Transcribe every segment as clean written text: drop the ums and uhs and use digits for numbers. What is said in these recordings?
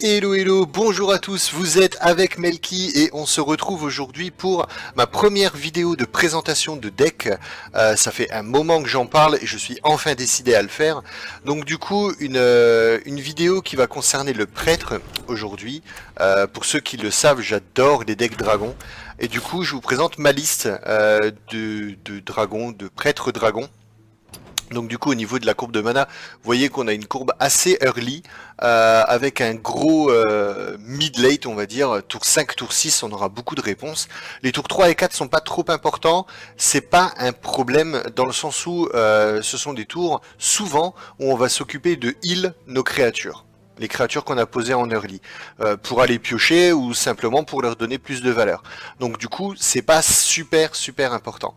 Hello hello, bonjour à tous, vous êtes avec Melky et on se retrouve aujourd'hui pour ma première vidéo de présentation de deck. Ça fait un moment que j'en parle et je suis enfin décidé à le faire. Donc du coup, une vidéo qui va concerner le prêtre aujourd'hui. Pour ceux qui le savent, j'adore les decks dragons. Et du coup, je vous présente ma liste de dragons, de prêtres dragons. Donc du coup au niveau de la courbe de mana, vous voyez qu'on a une courbe assez early, avec un gros mid-late on va dire, tour 5, tour 6 on aura beaucoup de réponses. Les tours 3 et 4 sont pas trop importants, c'est pas un problème dans le sens où ce sont des tours souvent où on va s'occuper de heal nos créatures. Les créatures qu'on a posées en early, pour aller piocher ou simplement pour leur donner plus de valeur. Donc du coup, c'est pas super important.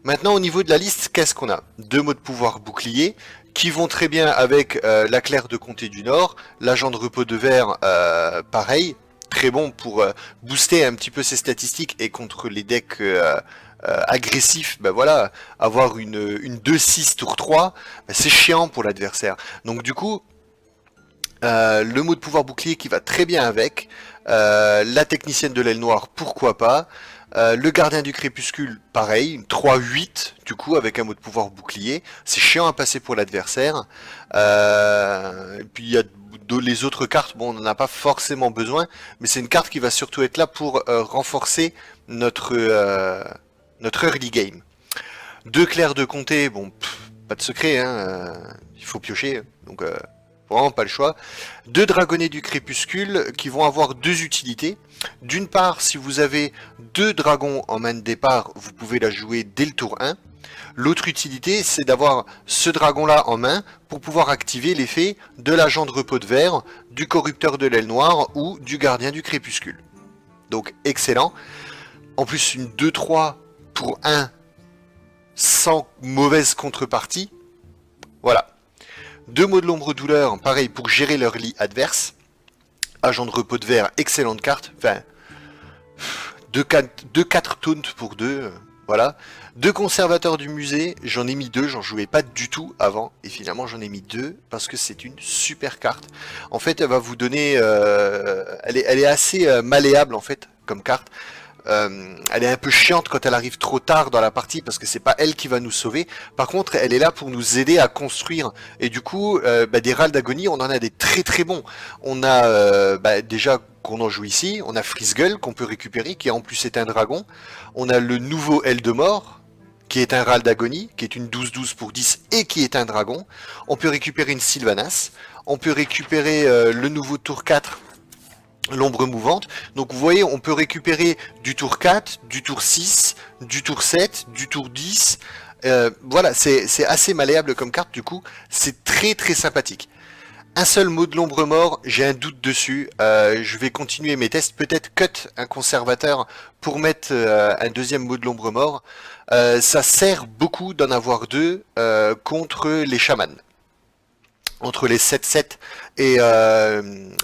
Maintenant, au niveau de la liste, qu'est-ce qu'on a? Deux mots de pouvoir bouclier, qui vont très bien avec la Claire de Comté du Nord, l'agent de repos de verre, pareil, très bon pour booster un petit peu ses statistiques et contre les decks agressifs, ben voilà, avoir une 2-6 tour 3, ben c'est chiant pour l'adversaire. Donc du coup, le mot de pouvoir bouclier qui va très bien avec, la technicienne de l'aile noire, pourquoi pas, le gardien du crépuscule, pareil, une 3-8, du coup, avec un mot de pouvoir bouclier, c'est chiant à passer pour l'adversaire, et puis il y a les autres cartes, bon, on n'en a pas forcément besoin, mais c'est une carte qui va surtout être là pour renforcer notre early game. Deux clercs de comté, bon, pas de secret, hein, il faut piocher, donc vraiment pas le choix. Deux dragonnets du crépuscule qui vont avoir deux utilités. D'une part, si vous avez deux dragons en main de départ, vous pouvez la jouer dès le tour 1. L'autre utilité, c'est d'avoir ce dragon-là en main pour pouvoir activer l'effet de l'agent de repos de verre, du corrupteur de l'aile noire ou du gardien du crépuscule. Donc excellent. En plus, une 2-3 pour 1 sans mauvaise contrepartie. Voilà. Deux mots de l'ombre douleur, pareil pour gérer leur lit adverse. Agent de repos de verre, excellente carte. Enfin, 2-4 taunts pour 2, voilà. Deux conservateurs du musée, j'en ai mis 2, j'en jouais pas du tout avant. Et finalement j'en ai mis 2 parce que c'est une super carte. En fait, elle va vous donner... elle est assez malléable en fait comme carte. Elle est un peu chiante quand elle arrive trop tard dans la partie parce que c'est pas elle qui va nous sauver. Par contre, elle est là pour nous aider à construire. Et du coup, des râles d'agonie, on en a des très bons. On a déjà qu'on en joue ici, on a Freezegull qu'on peut récupérer, qui en plus est un dragon. On a le nouveau Eldemort, qui est un râle d'agonie, qui est une 12-12 pour 10 et qui est un dragon. On peut récupérer une Sylvanas. On peut récupérer le nouveau tour 4, l'ombre mouvante. Donc vous voyez, on peut récupérer du tour 4, du tour 6, du tour 7, du tour 10. Voilà, c'est assez malléable comme carte, du coup, c'est très sympathique. Un seul mot de l'ombre mort, j'ai un doute dessus. Je vais continuer mes tests, peut-être cut un conservateur pour mettre un deuxième mot de l'ombre mort. Ça sert beaucoup d'en avoir deux contre les chamans. Entre les 7-7 et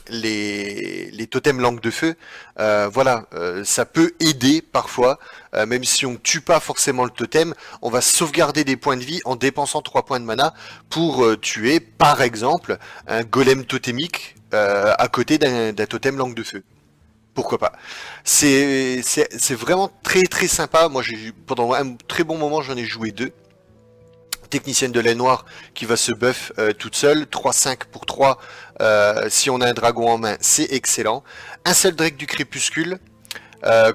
les totems langue de feu, voilà, ça peut aider parfois, même si on tue pas forcément le totem, on va sauvegarder des points de vie en dépensant 3 points de mana pour tuer, par exemple, un golem totémique à côté d'un totem langue de feu. Pourquoi pas. C'est vraiment très sympa. Moi, pendant un très bon moment, j'en ai joué 2. Technicienne de l'aile noire qui va se buff toute seule, 3-5 pour 3, si on a un dragon en main, c'est excellent. Un seul Drake du crépuscule,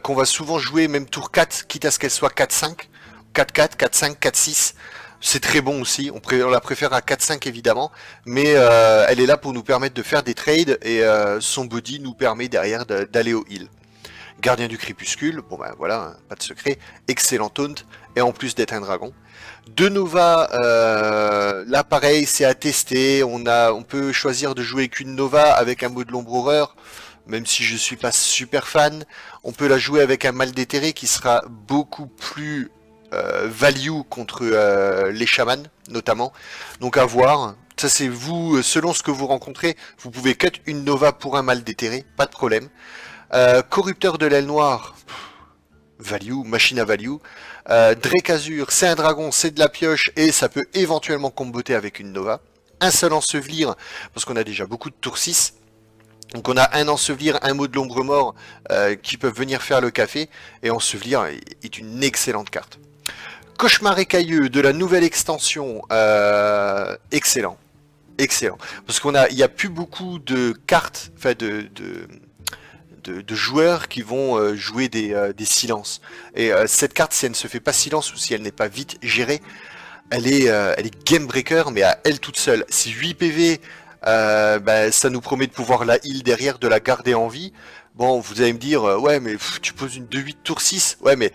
qu'on va souvent jouer même tour 4, quitte à ce qu'elle soit 4-5, 4-4, 4-5, 4-6, c'est très bon aussi, on la préfère à 4-5 évidemment, mais elle est là pour nous permettre de faire des trades, et son body nous permet derrière d'aller au heal. Gardien du crépuscule, bon ben voilà, pas de secret, excellent taunt, et en plus d'être un dragon. De Nova, là pareil, c'est à tester, on peut choisir de jouer qu'une Nova avec un mot de l'ombre horreur, même si je suis pas super fan. On peut la jouer avec un mal déterré qui sera beaucoup plus value contre les chamans, notamment. Donc à voir. Ça c'est vous, selon ce que vous rencontrez, vous pouvez cut une Nova pour un mal déterré, pas de problème. Corrupteur de l'aile noire, value, machine à value. Drake Azur, c'est un dragon, c'est de la pioche, et ça peut éventuellement comboter avec une Nova. Un seul ensevelir, parce qu'on a déjà beaucoup de tour 6. Donc on a un ensevelir, un mot de l'ombre mort qui peuvent venir faire le café, et ensevelir est une excellente carte. Cauchemar écailleux de la nouvelle extension, excellent. Excellent. Parce il y a plus beaucoup de cartes, enfin de joueurs qui vont jouer des silences. Et cette carte, si elle ne se fait pas silence ou si elle n'est pas vite gérée, elle est game breaker, mais à elle toute seule. Si 8 PV, bah, ça nous promet de pouvoir la heal derrière, de la garder en vie. Bon, vous allez me dire, ouais, mais tu poses une 2-8 tour 6. Ouais, mais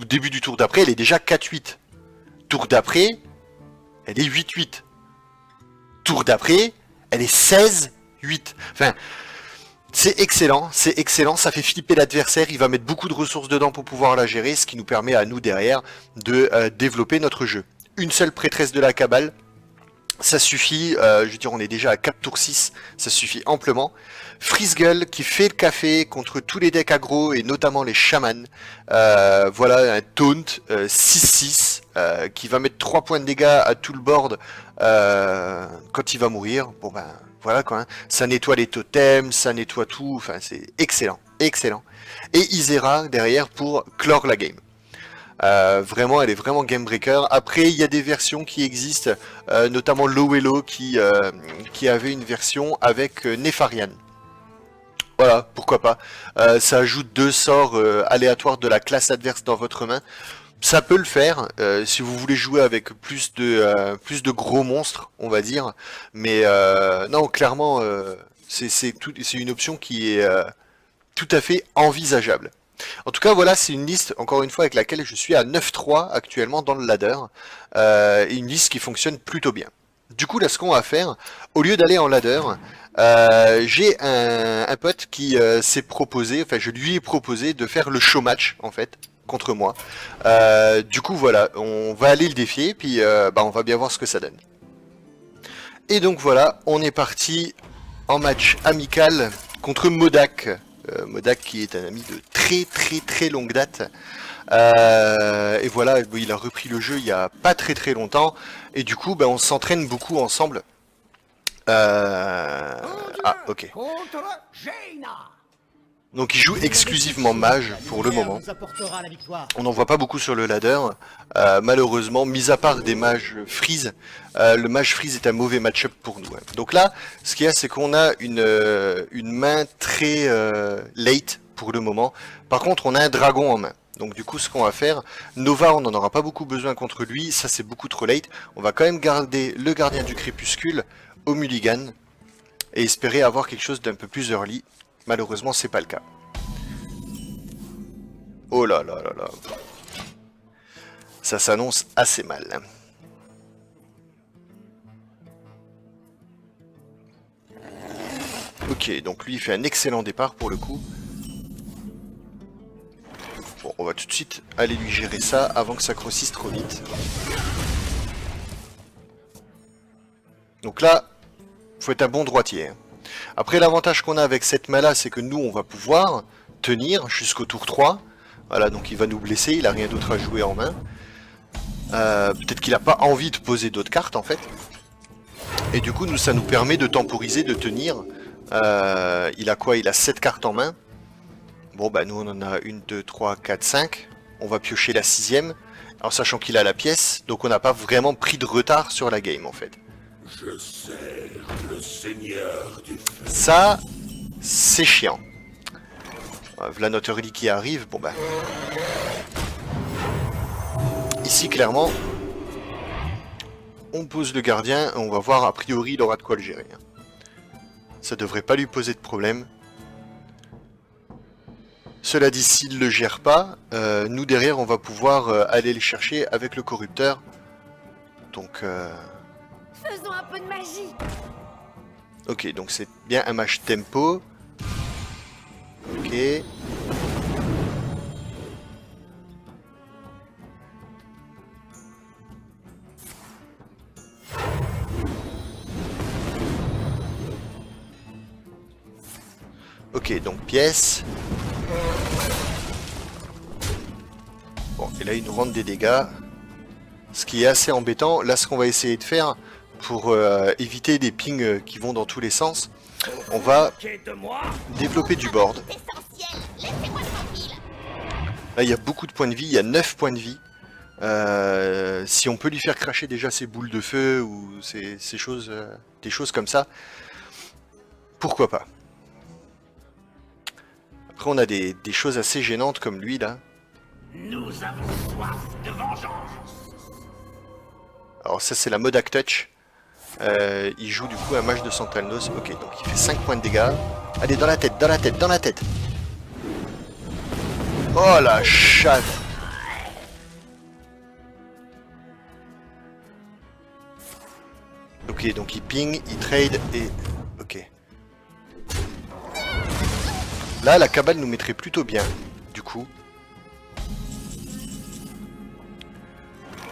au début du tour d'après, elle est déjà 4-8. Tour d'après, elle est 8-8. Tour d'après, elle est 16-8. Enfin, c'est excellent, ça fait flipper l'adversaire, il va mettre beaucoup de ressources dedans pour pouvoir la gérer, ce qui nous permet à nous derrière de développer notre jeu. Une seule prêtresse de la cabale, ça suffit, je veux dire on est déjà à 4 tours 6, ça suffit amplement. Freezegull qui fait le café contre tous les decks aggro et notamment les chamans. Voilà un taunt 6-6 qui va mettre 3 points de dégâts à tout le board quand il va mourir. Bon ben voilà quoi, hein. Ça nettoie les totems, ça nettoie tout, enfin c'est excellent, excellent. Et Isera derrière pour clore la game. Vraiment, elle est vraiment game breaker. Après, il y a des versions qui existent, notamment Lowello qui avait une version avec Nefarian. Voilà, pourquoi pas. Ça ajoute 2 sorts aléatoires de la classe adverse dans votre main. Ça peut le faire si vous voulez jouer avec plus de gros monstres, on va dire. Mais non, clairement, c'est une option qui est tout à fait envisageable. En tout cas, voilà, c'est une liste, encore une fois, avec laquelle je suis à 9-3 actuellement dans le ladder. Une liste qui fonctionne plutôt bien. Du coup, là, ce qu'on va faire, au lieu d'aller en ladder, j'ai un pote qui s'est proposé, enfin, je lui ai proposé de faire le show match, en fait, contre moi. Du coup, voilà, on va aller le défier, puis bah, on va bien voir ce que ça donne. Et donc, voilà, on est parti en match amical contre Modak. Modak qui est un ami de très longue date. Et voilà, il a repris le jeu il y a pas très longtemps. Et du coup, ben, on s'entraîne beaucoup ensemble. Ah, ok. Donc il joue exclusivement mage pour le moment. On n'en voit pas beaucoup sur le ladder. Malheureusement, mis à part des mages freeze, le mage freeze est un mauvais match-up pour nous. Donc là, ce qu'il y a, c'est qu'on a une main très late pour le moment. Par contre, on a un dragon en main. Donc du coup, ce qu'on va faire, Nova, on n'en aura pas beaucoup besoin contre lui. Ça, c'est beaucoup trop late. On va quand même garder le gardien du crépuscule au mulligan et espérer avoir quelque chose d'un peu plus early. Malheureusement, c'est pas le cas. Oh là là là là. Ça s'annonce assez mal. Ok, donc lui, il fait un excellent départ pour le coup. Bon, on va tout de suite aller lui gérer ça avant que ça grossisse trop vite. Donc là, faut être un bon droitier. Après, l'avantage qu'on a avec cette main-là, c'est que nous, on va pouvoir tenir jusqu'au tour 3. Voilà, donc il va nous blesser, il a rien d'autre à jouer en main. Peut-être qu'il n'a pas envie de poser d'autres cartes, en fait. Et du coup, ça nous permet de temporiser, de tenir. Il a quoi? Il a 7 cartes en main. Bon, bah nous, on en a 1, 2, 3, 4, 5. On va piocher la 6ème, en sachant qu'il a la pièce. Donc on n'a pas vraiment pris de retard sur la game, en fait. Je sers le seigneur du feu. Ça, c'est chiant. Voilà notre early qui arrive. Bon bah. Ici, clairement, on pose le gardien. On va voir, a priori, il aura de quoi le gérer. Ça devrait pas lui poser de problème. Cela dit, s'il le gère pas, nous derrière, on va pouvoir aller le chercher avec le corrupteur. Donc... Faisons un peu de magie. Ok, donc c'est bien un match tempo. Ok. Ok, donc pièce. Bon, et là il nous rentre des dégâts. Ce qui est assez embêtant. Là, ce qu'on va essayer de faire pour éviter des pings qui vont dans tous les sens, On va développer du board. Là, il y a beaucoup de points de vie, il y a 9 points de vie. Si on peut lui faire cracher déjà ses boules de feu ou ces choses, des choses comme ça, pourquoi pas. Après, on a des choses assez gênantes comme lui, là. Nous avons soif de vengeance. Alors ça, c'est la Modak Touch. Il joue du coup un mage de Santalnos. Ok, donc il fait 5 points de dégâts. Allez, dans la tête, dans la tête, dans la tête. Oh la chatte. Ok, donc il ping, il trade et... Ok. Là, la cabale nous mettrait plutôt bien, du coup.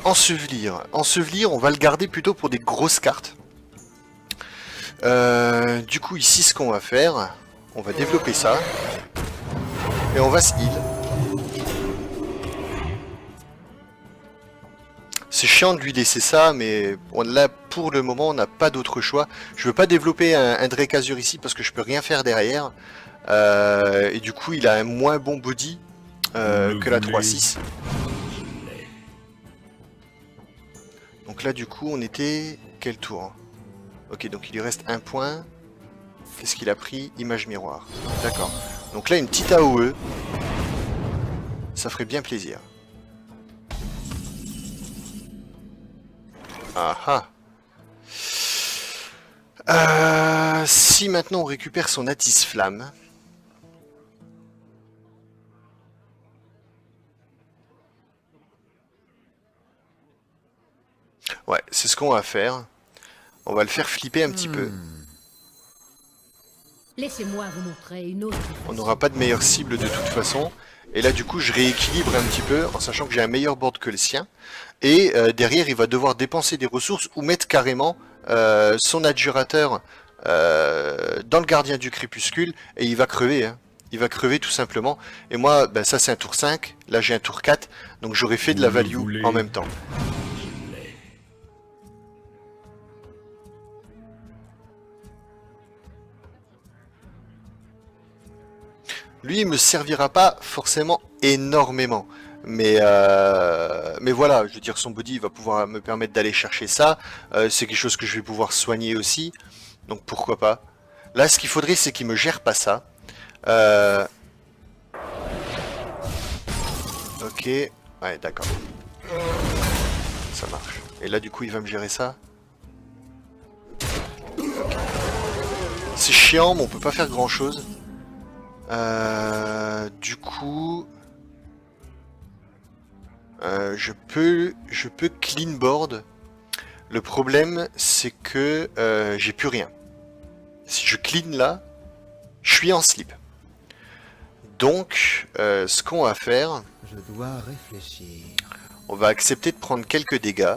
Ensevelir. Ensevelir, on va le garder plutôt pour des grosses cartes. Du coup, ici, ce qu'on va faire, on va développer ça. Et on va se heal. C'est chiant de lui laisser ça, mais là, pour le moment, on n'a pas d'autre choix. Je veux pas développer un Drake Azur ici parce que je peux rien faire derrière. Et du coup, il a un moins bon body que la 3-6. Donc là, du coup, on était... Quel tour? Ok, donc il lui reste un point. Qu'est-ce qu'il a pris? Image miroir. D'accord. Donc là, une petite AOE. Ça ferait bien plaisir. Ah ah. Si maintenant on récupère son Atis Flamme. Ouais, c'est ce qu'on va faire. On va le faire flipper un petit peu. Laissez-moi vous montrer une autre. On n'aura pas de meilleure cible de toute façon. Et là du coup je rééquilibre un petit peu en sachant que j'ai un meilleur board que le sien. Et derrière il va devoir dépenser des ressources ou mettre carrément son adjurateur dans le gardien du crépuscule. Et il va crever. Hein. Il va crever tout simplement. Et moi, ben, ça c'est un tour 5. Là j'ai un tour 4. Donc j'aurais fait de la value en même temps. Lui, il me servira pas forcément énormément. Mais voilà, je veux dire, son body il va pouvoir me permettre d'aller chercher ça. C'est quelque chose que je vais pouvoir soigner aussi. Donc pourquoi pas. Là, ce qu'il faudrait, c'est qu'il me gère pas ça. Ok. Ouais, d'accord. Ça marche. Et là, du coup, il va me gérer ça. C'est chiant, mais on peut pas faire grand chose. Du coup, je peux clean board. Le problème, c'est que j'ai plus rien. Si je clean là, je suis en slip. Donc, ce qu'on va faire, je dois réfléchir. On va accepter de prendre quelques dégâts.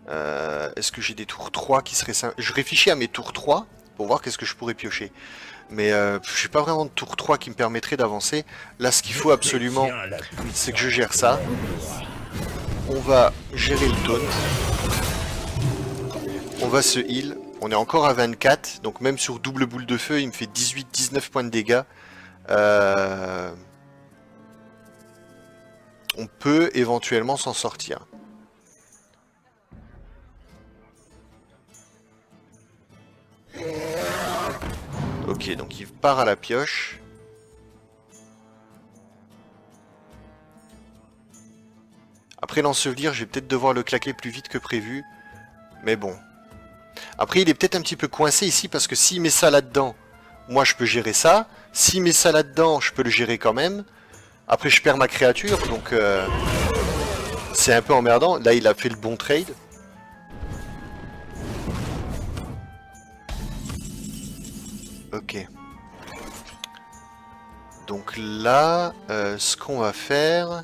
Est-ce que j'ai des tours 3 qui seraient simples? Je réfléchis à mes tours 3 pour voir qu'est-ce que je pourrais piocher. Mais je n'ai pas vraiment de tour 3 qui me permettrait d'avancer. Là, ce qu'il faut absolument, c'est que je gère ça. On va gérer le taunt. On va se heal. On est encore à 24. Donc même sur double boule de feu, il me fait 18-19 points de dégâts. On peut éventuellement s'en sortir. Ok, donc il part à la pioche. Après l'ensevelir, je vais peut-être devoir le claquer plus vite que prévu. Mais bon. Après, il est peut-être un petit peu coincé ici parce que s'il met ça là-dedans, moi je peux gérer ça. S'il met ça là-dedans, je peux le gérer quand même. Après, je perds ma créature, donc c'est un peu emmerdant. Là, il a fait le bon trade. Ok. Donc là, ce qu'on va faire...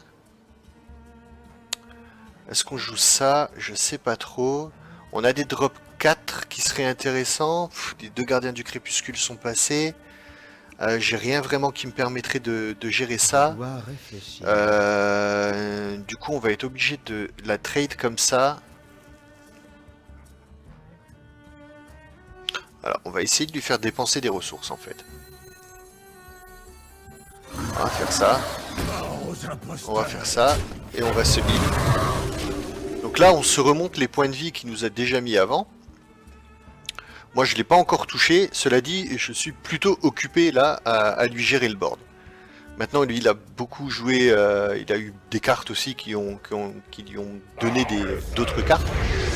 Est-ce qu'on joue ça? Je sais pas trop. On a des drops 4 qui seraient intéressants. Les deux gardiens du crépuscule sont passés. J'ai rien vraiment qui me permettrait de gérer ça. Du coup, on va être obligé de la trade comme ça. Alors, on va essayer de lui faire dépenser des ressources, en fait. On va faire ça. On va faire ça. Et on va se heal. Donc là, on se remonte les points de vie qu'il nous a déjà mis avant. Moi, je ne l'ai pas encore touché. Cela dit, je suis plutôt occupé, là, à lui gérer le board. Maintenant, lui, il a beaucoup joué. Il a eu des cartes aussi qui lui ont donné d'autres cartes.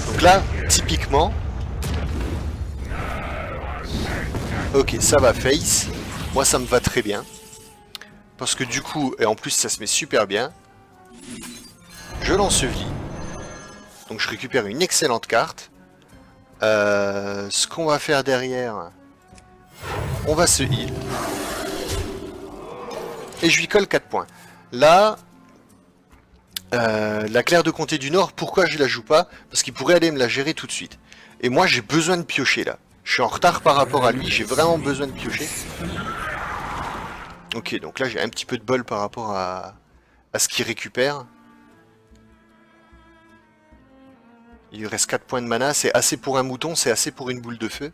Donc là, typiquement... Ok, ça va face. Moi, ça me va très bien. Parce que du coup, et en plus, ça se met super bien. Je l'ensevelis. Donc, je récupère une excellente carte. Ce qu'on va faire derrière, on va se heal. Et je lui colle 4 points. Là, la Claire de Comté du Nord, pourquoi je la joue pas? Parce qu'il pourrait aller me la gérer tout de suite. Et moi, j'ai besoin de piocher là. Je suis en retard par rapport à lui, j'ai vraiment besoin de piocher. Ok, donc là j'ai un petit peu de bol par rapport à ce qu'il récupère. Il lui reste 4 points de mana, c'est assez pour un mouton, c'est assez pour une boule de feu.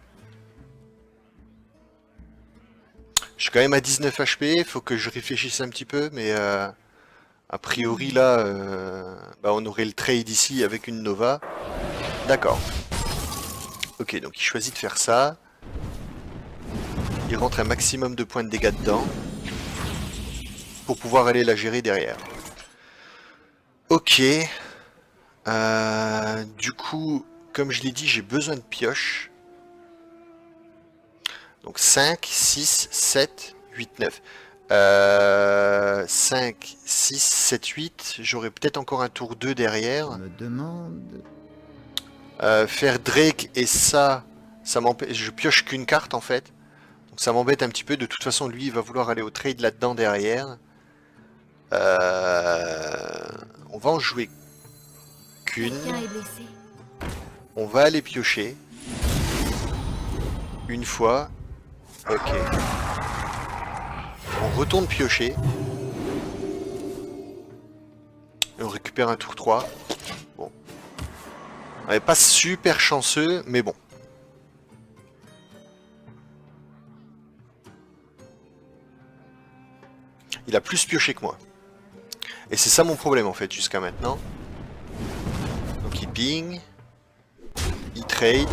Je suis quand même à 19 HP, faut que je réfléchisse un petit peu, mais a priori là, bah, on aurait le trade ici avec une Nova. D'accord. Ok, donc il choisit de faire ça. Il rentre un maximum de points de dégâts dedans. Pour pouvoir aller la gérer derrière. Ok. Du coup, comme je l'ai dit, j'ai besoin de pioche. Donc 5, 6, 7, 8, 9. 5, 6, 7, 8. J'aurai peut-être encore un tour 2 derrière. Je me demande... Faire Drake et ça m'empêche. Je pioche qu'une carte en fait. Donc ça m'embête un petit peu. De toute façon, lui, il va vouloir aller au trade là-dedans derrière. On va en jouer qu'une. On va aller piocher. Une fois. Ok. On retourne piocher. Et on récupère un tour 3. Bon. On n'est pas super chanceux, mais bon. Il a plus pioché que moi. Et c'est ça mon problème en fait jusqu'à maintenant. Donc il ping. Il trade.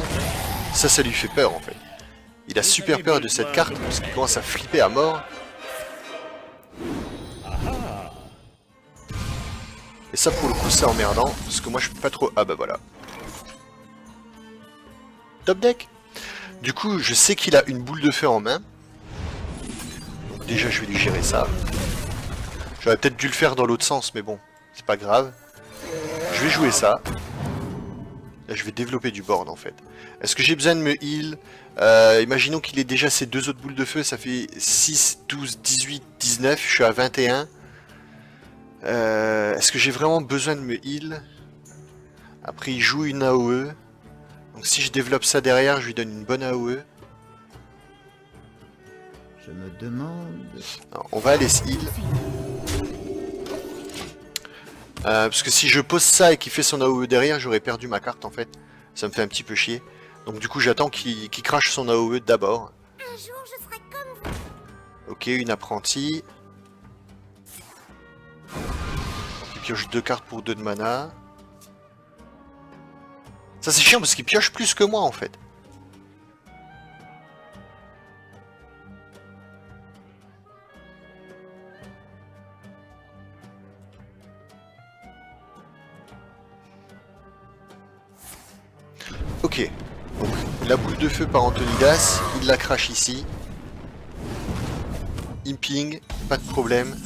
Ça lui fait peur en fait. Il a super peur de cette carte parce qu'il commence à flipper à mort. Et ça pour le coup c'est emmerdant. Parce que moi je peux pas trop... Ah bah voilà. Top deck. Du coup je sais qu'il a une boule de feu en main. Donc déjà je vais lui gérer ça. J'aurais peut-être dû le faire dans l'autre sens, mais bon, c'est pas grave. Je vais jouer ça. Là, je vais développer du board, en fait. Est-ce que j'ai besoin de me heal? Imaginons qu'il ait déjà ces deux autres boules de feu. Ça fait 6, 12, 18, 19. Je suis à 21. Est-ce que j'ai vraiment besoin de me heal? Après, il joue une AOE. Donc si je développe ça derrière, je lui donne une bonne AOE. Je me demande... Non, on va aller se heal. Parce que si je pose ça et qu'il fait son AOE derrière, j'aurais perdu ma carte en fait. Ça me fait un petit peu chier. Donc du coup j'attends qu'il crache son AOE d'abord. Un jour, je serai comme vous. Ok, une apprentie. Il pioche 2 cartes pour 2 de mana. Ça c'est chiant parce qu'il pioche plus que moi en fait. Ok, donc la boule de feu par Antonidas, il la crache ici. Il ping, pas de problème.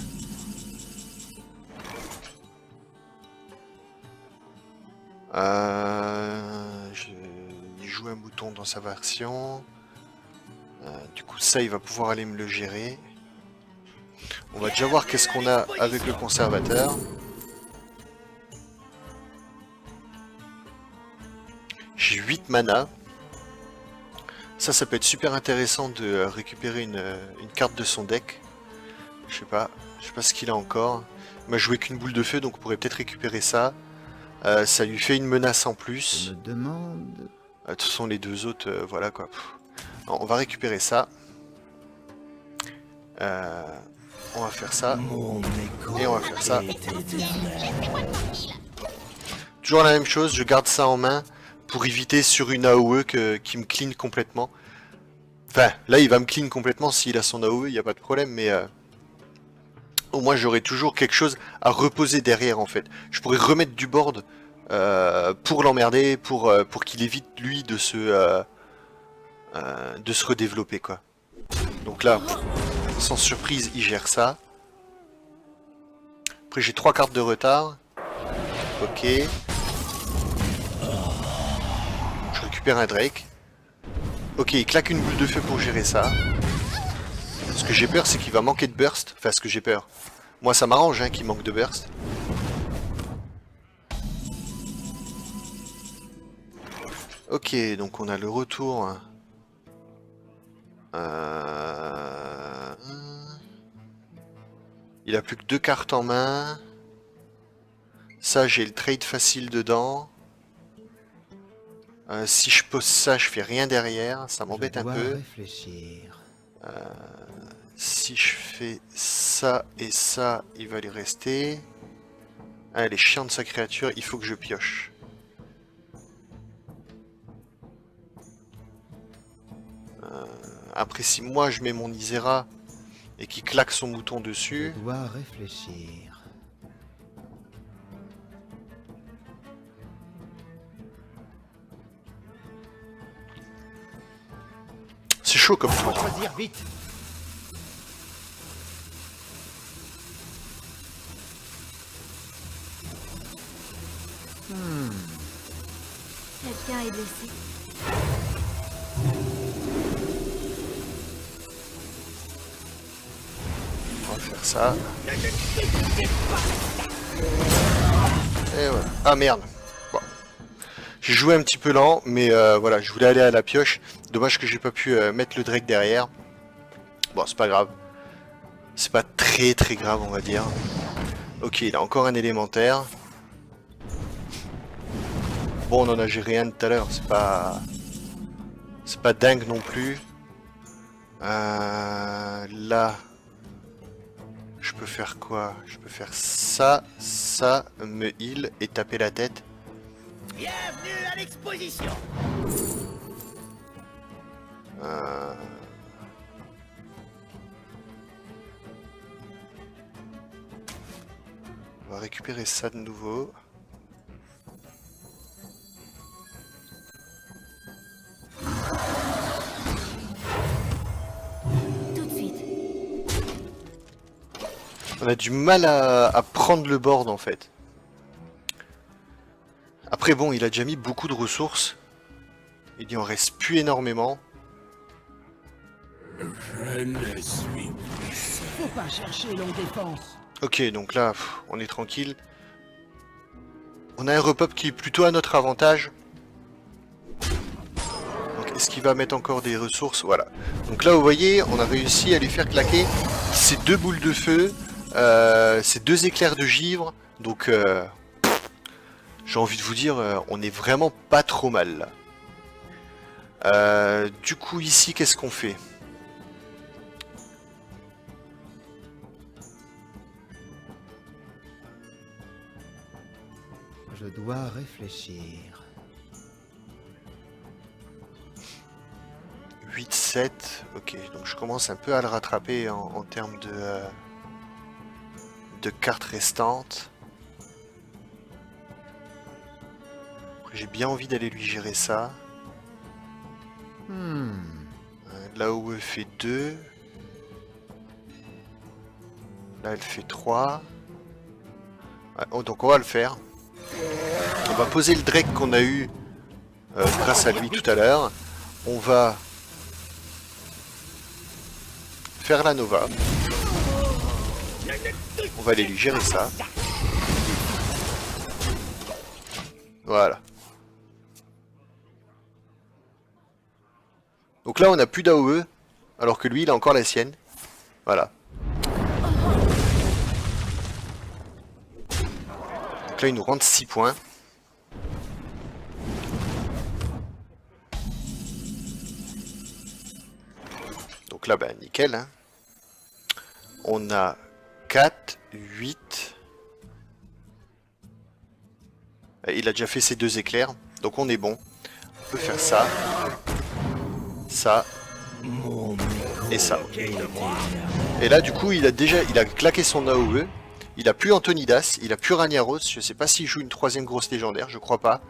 Il joue un bouton dans sa version. Du coup ça il va pouvoir aller me le gérer. On va déjà voir qu'est-ce qu'on a avec le conservateur. J'ai 8 mana. Ça peut être super intéressant de récupérer une carte de son deck. Je sais pas ce qu'il a encore. Il m'a joué qu'une boule de feu, donc on pourrait peut-être récupérer ça. Ça lui fait une menace en plus. Je me demande... Ce sont les deux autres, voilà quoi. Alors, on va récupérer ça. On va faire ça. Et on va faire ça. Toujours la même chose, je garde ça en main pour éviter sur une AOE qui me clean complètement. Enfin, là il va me clean complètement s'il a son AOE, il n'y a pas de problème, mais au moins j'aurai toujours quelque chose à reposer derrière en fait. Je pourrais remettre du board pour l'emmerder, pour qu'il évite lui de se redévelopper quoi. Donc là, sans surprise, il gère ça. Après j'ai 3 cartes de retard. Ok. Je récupère un Drake. Ok, il claque une boule de feu pour gérer ça. Ce que j'ai peur, c'est qu'il va manquer de burst. Enfin, ce que j'ai peur. Moi, ça m'arrange hein, qu'il manque de burst. Ok, donc on a le retour. Il a plus que 2 cartes en main. Ça, j'ai le trade facile dedans. Si je pose ça, je fais rien derrière. Ça m'embête un peu. Réfléchir. Si je fais ça et ça, il va lui rester. Ah, elle est chiante sa créature, il faut que je pioche. Après, si moi je mets mon Isera et qu'il claque son mouton dessus... Je dois réfléchir. C'est chaud comme tour. Choisir vite. Quelqu'un est blessé. On va faire ça. Et voilà. Ah merde. Bon. J'ai joué un petit peu lent, mais voilà, je voulais aller à la pioche. Dommage que j'ai pas pu mettre le Drake derrière. Bon, c'est pas grave. C'est pas très grave, on va dire. Ok, il a encore un élémentaire. Bon, on en a géré un tout à l'heure, c'est pas dingue non plus. Là, je peux faire quoi? Je peux faire ça, me heal et taper la tête. Bienvenue à l'exposition. On va récupérer ça de nouveau. Tout de suite. On a du mal à prendre le board en fait. Après bon, il a déjà mis beaucoup de ressources. Il y en reste plus énormément. Je ne suis Faut pas chercher longue défense. Ok, donc là, on est tranquille. On a un repop qui est plutôt à notre avantage. Donc, est-ce qu'il va mettre encore des ressources? Voilà. Donc là, vous voyez, on a réussi à lui faire claquer ces 2 boules de feu, ces 2 éclairs de givre. Donc, j'ai envie de vous dire, on est vraiment pas trop mal. Du coup, ici, qu'est-ce qu'on fait? Je dois réfléchir. 8-7, ok, donc je commence un peu à le rattraper en termes de cartes restantes. J'ai bien envie d'aller lui gérer ça. Là où elle fait 2. Là elle fait 3. Ouais, oh, donc on va le faire. On va poser le Drake qu'on a eu grâce à lui tout à l'heure. On va faire la Nova. On va aller lui gérer ça. Voilà. Donc là on n'a plus d'AOE, alors que lui il a encore la sienne. Voilà. Donc là il nous rentre 6 points. Donc là, ben, nickel. Hein. On a 4, 8. Il a déjà fait ses 2 éclairs. Donc on est bon. On peut faire ça. Ça. Et ça. Et là, du coup, il a claqué son AOE. Il a plus Antonidas. Il a plus Ragnaros. Je sais pas s'il joue une 3ème grosse légendaire. Je crois pas.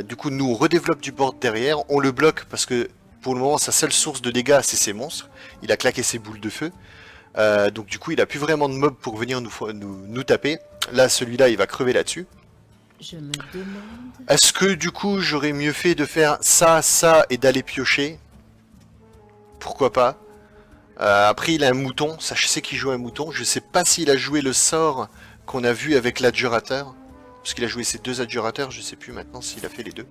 Du coup, nous, on redéveloppe du board derrière. On le bloque parce que, pour le moment, sa seule source de dégâts, c'est ses monstres. Il a claqué ses boules de feu. Donc, du coup, il a plus vraiment de mobs pour venir nous taper. Là, celui-là, il va crever là-dessus. Je me demande... Est-ce que, du coup, j'aurais mieux fait de faire ça, ça, et d'aller piocher? Pourquoi pas. Après, il a un mouton. Ça, je sais qu'il joue un mouton. Je sais pas s'il a joué le sort qu'on a vu avec l'adjurateur. Parce qu'il a joué ses 2 adjurateurs. Je sais plus maintenant s'il a fait les 2.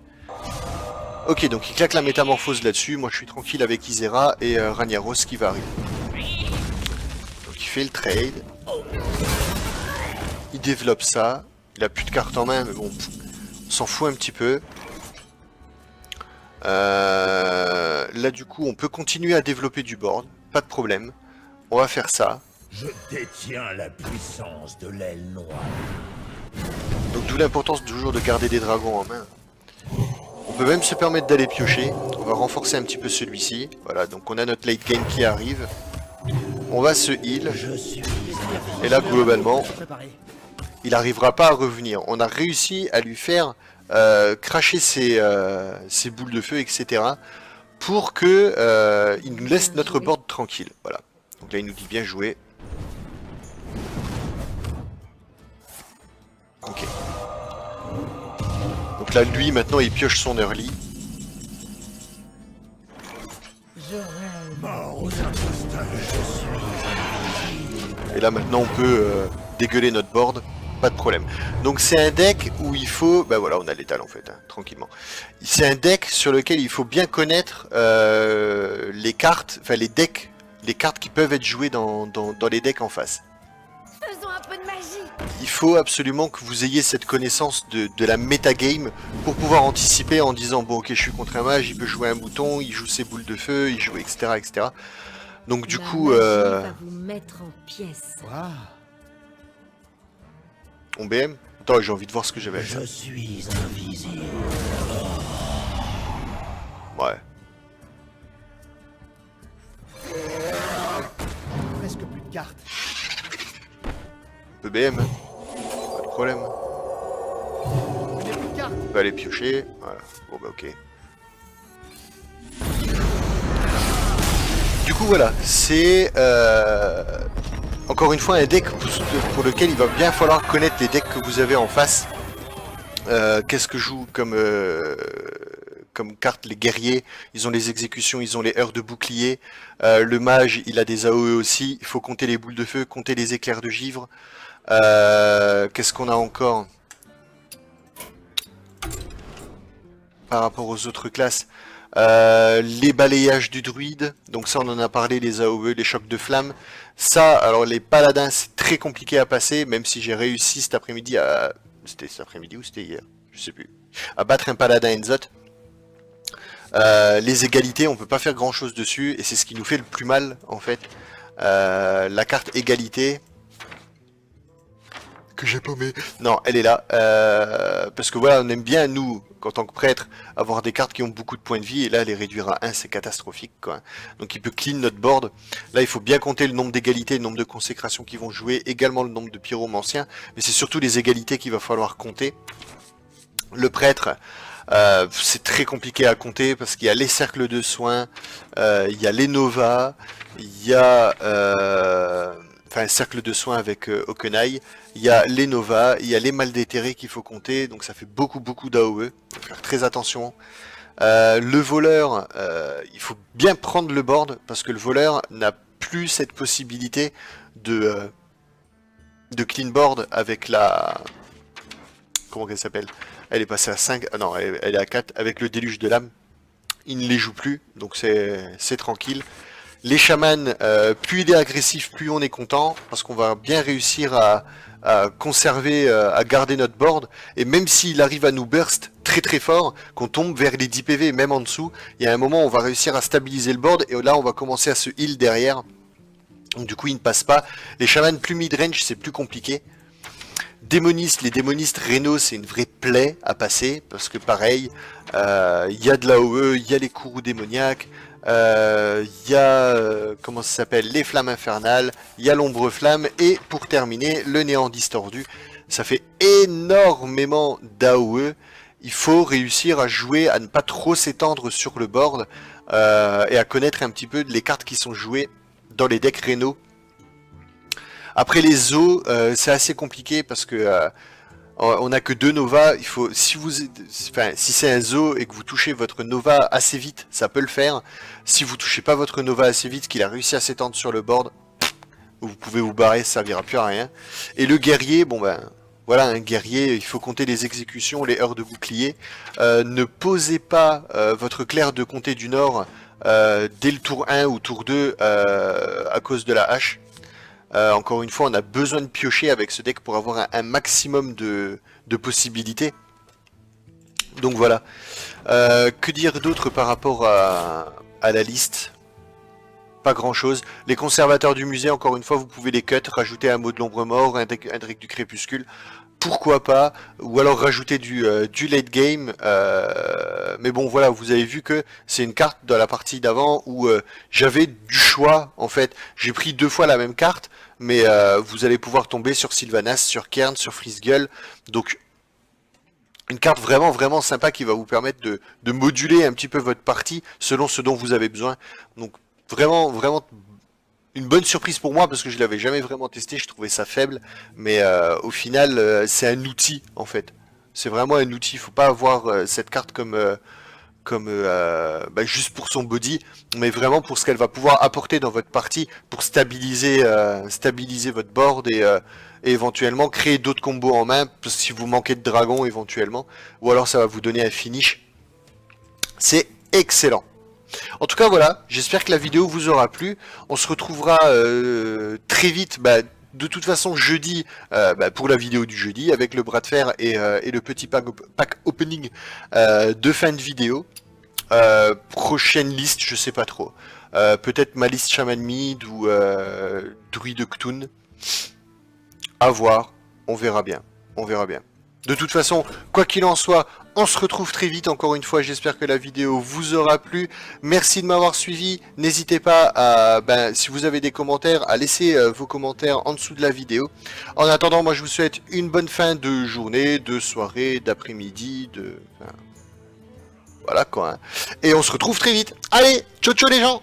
Ok, donc il claque la métamorphose là-dessus. Moi, je suis tranquille avec Isera et Ragnaros qui va arriver. Donc, il fait le trade. Il développe ça. Il a plus de cartes en main, mais bon, on s'en fout un petit peu. Là, du coup, on peut continuer à développer du board. Pas de problème. On va faire ça. Je détiens la puissance de l'aile noire. Donc d'où l'importance toujours de garder des dragons en main. On peut même se permettre d'aller piocher. On va renforcer un petit peu celui-ci. Voilà, donc on a notre late game qui arrive. On va se heal. Et là, globalement, il n'arrivera pas à revenir. On a réussi à lui faire cracher ses boules de feu, etc. Pour que il nous laisse notre board tranquille. Voilà. Donc là, il nous dit bien joué. Ok. Donc là, lui, maintenant, il pioche son early. Et là, maintenant, on peut dégueuler notre board. Pas de problème. Donc c'est un deck où il faut... Ben voilà, on a l'étal en fait, hein, tranquillement. C'est un deck sur lequel il faut bien connaître les cartes, enfin les decks, les cartes qui peuvent être jouées dans les decks en face. Faisons un peu de magie. Il faut absolument que vous ayez cette connaissance de la metagame pour pouvoir anticiper en disant bon ok je suis contre un mage, il peut jouer un mouton, il joue ses boules de feu, il joue etc. etc. Donc du coup... va vous mettre en pièces. Waouh. On BM. Attends, j'ai envie de voir ce que j'avais à faire. Je suis invisible. Ouais. Presque plus de cartes. On peut BM. Hein. Pas de problème. Je n'ai plus de cartes. On peut aller piocher. Voilà. Bon bah ok. Du coup voilà, c'est encore une fois un deck pour lequel il va bien falloir connaître les decks que vous avez en face. Qu'est-ce que joue comme carte les guerriers? Ils ont les exécutions, ils ont les heures de bouclier. Le mage, il a des AOE aussi. Il faut compter les boules de feu, compter les éclairs de givre. Qu'est-ce qu'on a encore par rapport aux autres classes? Les balayages du druide, donc ça on en a parlé, les AOE, les chocs de flamme. Ça, alors les paladins c'est très compliqué à passer, même si j'ai réussi cet après-midi à... C'était cet après-midi ou c'était hier? Je sais plus. À battre un paladin Enzot. Les égalités, on peut pas faire grand chose dessus, et c'est ce qui nous fait le plus mal en fait. La carte égalité... Que j'ai paumé. Non, elle est là. Parce que voilà, on aime bien, nous, en tant que prêtre, avoir des cartes qui ont beaucoup de points de vie. Et là, les réduire à 1, c'est catastrophique, quoi. Donc, il peut clean notre board. Là, il faut bien compter le nombre d'égalités, le nombre de consécrations qui vont jouer. Également le nombre de pyromanciens. Mais c'est surtout les égalités qu'il va falloir compter. Le prêtre, c'est très compliqué à compter parce qu'il y a les cercles de soins, il y a les novas, il y a... un cercle de soins avec Okenai, il y a les Nova, il y a les mal déterrés qu'il faut compter, donc ça fait beaucoup d'AOE, faut faire très attention. Le voleur, il faut bien prendre le board, parce que le voleur n'a plus cette possibilité de clean board avec la... Comment qu'elle s'appelle? Elle est passée à 5, ah non, elle est à 4, avec le déluge de l'âme. Il ne les joue plus, donc c'est tranquille. Les chamans, plus il est agressif, plus on est content, parce qu'on va bien réussir à conserver, à garder notre board, et même s'il arrive à nous burst très très fort, qu'on tombe vers les 10 PV, même en dessous, il y a un moment où on va réussir à stabiliser le board, et là on va commencer à se heal derrière, donc du coup il ne passe pas. Les chamans plus mid-range, c'est plus compliqué. Démonistes, les démonistes Reno, c'est une vraie plaie à passer, parce que pareil, il y a de l'AOE, il y a les courroux démoniaques, il y a, comment ça s'appelle, les flammes infernales, il y a l'ombre flamme, et pour terminer, le néant distordu. Ça fait énormément d'AOE, il faut réussir à jouer, à ne pas trop s'étendre sur le board, et à connaître un petit peu les cartes qui sont jouées dans les decks Reno. Après les os, c'est assez compliqué parce que on n'a que 2 Nova. Il faut, si c'est un Zo et que vous touchez votre Nova assez vite, ça peut le faire. Si vous touchez pas votre Nova assez vite, qu'il a réussi à s'étendre sur le board, vous pouvez vous barrer, ça servira plus à rien. Et le guerrier, bon ben voilà, un guerrier, il faut compter les exécutions, les heures de bouclier. Ne posez pas votre clerc de comté du Nord dès le tour 1 ou tour 2 à cause de la hache. Encore une fois, on a besoin de piocher avec ce deck pour avoir un maximum de possibilités. Donc voilà. Que dire d'autre par rapport à la liste? Pas grand chose. Les conservateurs du musée, encore une fois, vous pouvez les cut, rajouter un mot de l'ombre mort, un deck du crépuscule. Pourquoi pas, ou alors rajouter du late game, mais bon voilà, vous avez vu que c'est une carte dans la partie d'avant où j'avais du choix en fait, j'ai pris 2 fois la même carte, mais vous allez pouvoir tomber sur Sylvanas, sur Kern, sur Freezegull, donc une carte vraiment vraiment sympa qui va vous permettre de moduler un petit peu votre partie selon ce dont vous avez besoin, donc vraiment vraiment une bonne surprise pour moi parce que je l'avais jamais vraiment testé, je trouvais ça faible, mais au final c'est un outil en fait. C'est vraiment un outil, il faut pas avoir cette carte comme juste pour son body, mais vraiment pour ce qu'elle va pouvoir apporter dans votre partie pour stabiliser votre board et éventuellement créer d'autres combos en main si vous manquez de dragon éventuellement, ou alors ça va vous donner un finish. C'est excellent. En tout cas voilà, j'espère que la vidéo vous aura plu. On se retrouvera très vite, de toute façon jeudi, pour la vidéo du jeudi, avec le bras de fer et le petit pack opening de fin de vidéo. Prochaine liste, je sais pas trop. Peut-être ma liste Shaman Mid ou Druide Ktun. À voir, on verra bien. On verra bien. De toute façon, quoi qu'il en soit, on se retrouve très vite. Encore une fois, j'espère que la vidéo vous aura plu. Merci de m'avoir suivi. N'hésitez pas à, si vous avez des commentaires, à laisser vos commentaires en dessous de la vidéo. En attendant, moi je vous souhaite une bonne fin de journée, de soirée, d'après-midi, voilà quoi. Hein. Et on se retrouve très vite. Allez, ciao ciao les gens!